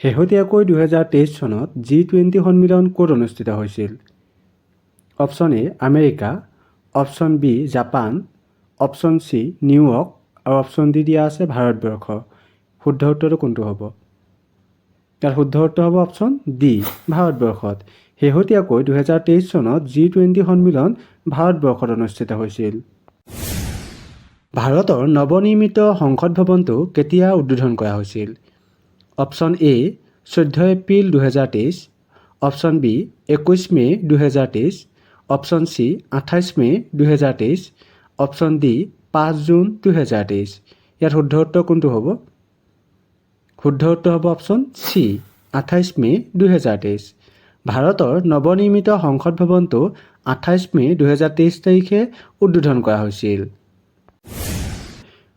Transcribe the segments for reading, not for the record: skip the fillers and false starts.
শেহতীয়াকৈ 2023 চনত G20 সন্মিলন ক'ত অনুষ্ঠিত হৈছিল? Option A America, option B Japan, option C New York আৰু অপশ্যন ডি দিয়া আছে ভাৰতবৰ্ষ। শুদ্ধ উত্তৰটো কোনটো হ'ব? ইয়াৰ শুদ্ধ উত্তৰ হ'ব অপশ্যন ডি ভাৰতবৰ্ষত। শেহতীয়াকৈ 2023 চনত G20 সন্মিলন ভাৰতবৰ্ষত অনুষ্ঠিত হৈছিল। ভাৰতৰ নৱনিৰ্মিত সংসদ ভৱনটো কেতিয়া উদ্বোধন কৰা হৈছিল? Option A 14 April 2023, option B 21 May 2023, option C 28 May 2023, option D 5 June 2023। ইয়াত শুদ্ধ উত্তৰ কোনটো হ'ব? শুদ্ধ উত্তৰ হ'ব অপশ্যন চি 28 মে 2023। ভাৰতৰ নৱনিৰ্মিত সংসদ ভৱনটো 28 মে 2023 তাৰিখে উদ্বোধন কৰা হৈছিল।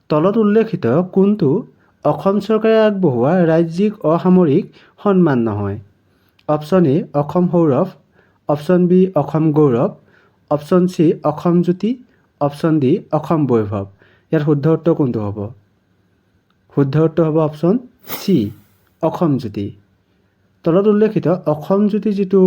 তলত উল্লেখিত কোনটো অসম চৰকাৰে আগবঢ়োৱা ৰাজ্যিক অসামৰিক সন্মান নহয়? Option A Asom Saurav, option B Asom Gaurav, option C Asom Jyoti, option D Asom Baibhav. ইয়াত শুদ্ধ উত্তৰ কোনটো হ'ব? শুদ্ধ উত্তৰ হ'ব অপশ্যন চি অসম জ্যোতি। তলত উল্লেখিত অসম জ্যোতি যিটো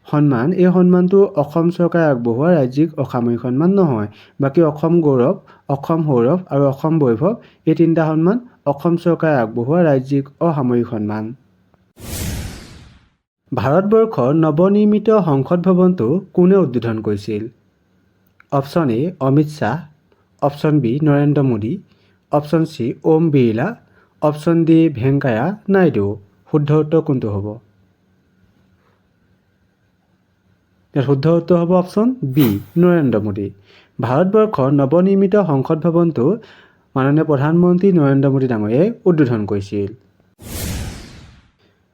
সন্মান, এই সন্মানটো অসম চৰকাৰে আগবঢ়োৱা ৰাজ্যিক অসামৰিক সন্মান নহয়। বাকী অসম গৌৰৱ, অসম সৌৰভ আৰু অসম বৈভৱ এই তিনিটা সন্মান অসম চৰকাৰে আগবঢ়োৱা ৰাজ্যিক অসামৰিক সন্মান। ভাৰতবৰ্ষৰ নৱনিৰ্মিত সংসদ ভৱনটো কোনে উদ্বোধন কৰিছিল? Option A Amit Shah, option B Narendra Modi, option C Om Birla, option D Venkaiah Naidu. শুদ্ধ উত্তৰ কোনটো হ'ব? ইয়াৰ শুদ্ধ উত্তৰ হ'ব অপশ্যন বি নৰেন্দ্ৰ মোদী। ভাৰতবৰ্ষৰ নৱনিৰ্মিত সংসদ ভৱনটো মাননীয় প্ৰধানমন্ত্ৰী নৰেন্দ্ৰ মোদী ডাঙৰীয়াই উদ্বোধন কৰিছিল।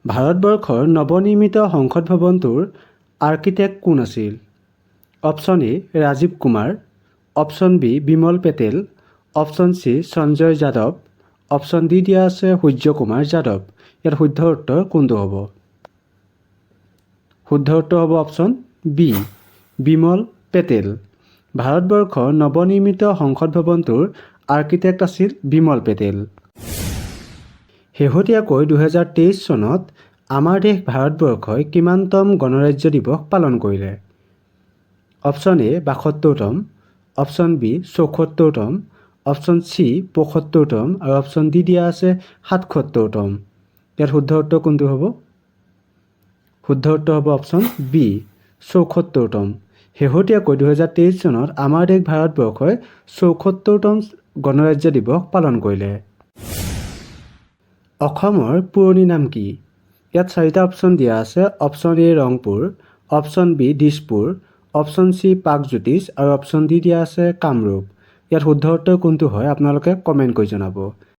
ভাৰতবৰ্ষৰ নৱনিৰ্মিত সংসদ ভৱনটোৰ আৰ্কিটেক্ট কোন আছিল? Option A Rajiv Kumar, option B Bimal Patel, option C Sanjay Yadav, option D দিয়া আছে সূৰ্য কুমাৰ যাদৱ। ইয়াৰ শুদ্ধ উত্তৰ কোনটো হ'ব? শুদ্ধ উত্তৰ হ'ব অপশ্যন বি বিমল পেটেল। ভাৰতবৰ্ষৰ নৱনিৰ্মিত সংসদ ভৱনটোৰ আৰ্কিটেক্ট আছিল বিমল পেটেল। শেহতীয়াকৈ 2023 চনত আমাৰ দেশ ভাৰতবৰ্ষই কিমানতম গণৰাজ্য দিৱস পালন কৰিলে? অপশ্যন এ 72তম, অপশ্যন বি 74তম, অপশ্যন চি 75তম আৰু অপশ্যন ডি দিয়া আছে 77তম। ইয়াত শুদ্ধ উত্তৰ কোনটো হ'ব? শুদ্ধ উত্তৰ হ'ব অপশ্যন বি 74তম। শেহতীয়াকৈ 2023 চনত আমাৰ দেশ ভাৰতবৰ্ষই 74তম গণৰাজ্য দিৱস পালন কৰিলে। অসমৰ পুৰণি নাম কি? ইয়াত 4টা অপশ্যন দিয়া আছে। Option A Rangpur, option B Dispur, option C Pragjyotish আৰু অপশ্যন ডি দিয়া আছে কামৰূপ। ইয়াত শুদ্ধ উত্তৰ কোনটো হয় আপোনালোকে কমেণ্ট কৰি জনাব।